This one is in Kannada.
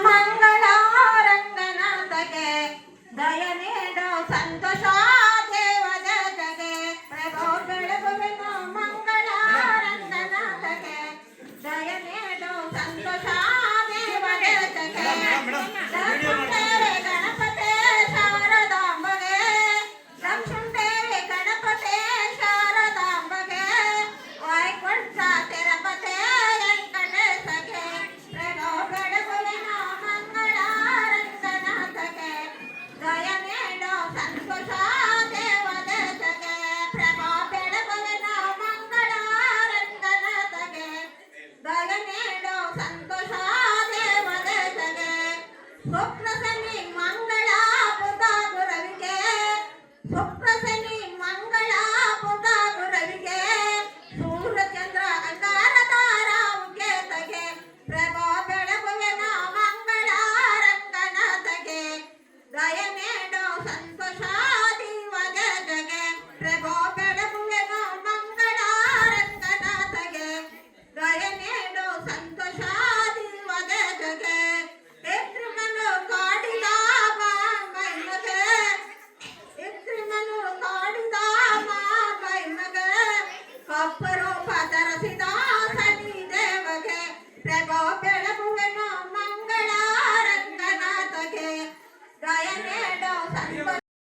ಮಂಗಳ ರಂಗನಾಥಗೆ ದಯ ನೀಡೋ ಸಂತೋಷ ದೇವದಗೆ ಪ್ರಭೋ ಬೆಳಗುವೆನು ಮಂಗಳ ರಂಗನಾಥಗೆ ದಯ ನೀಡೋ ಸಂತೋಷ ದೇವದಗೆ ಲಕ್ಷ್ಮೀದೇವಿ ಗಣಪತಿ ಶಾರದಾಂಬಗೆ ಲಕ್ಷ್ಮೀದೇವಿ ಗಣಪತಿ ಶಾರದಾಂಬಗೆ ವೈಕುಂಠ ತಿರುಪತಿ ವೆಂಕಟೇಶಗೆ ಪ್ರಭೋ ಬೆಳಗುವೆನು ಮಂಗಳ ರಂಗನಾಥಗೆ ದಯ ನೀಡೋ ಸಂತೋಷ ದೇವದಗೆ ಪ್ರಭೋ ಬೆಳಗುವೆನು ಮಂಗಳ ರಂಗನಾಥಗೆ ದಯ ನೀಡೋ ಸಂತೋಷ ದೇವದಗೆ ಸ್ವಪ್ನ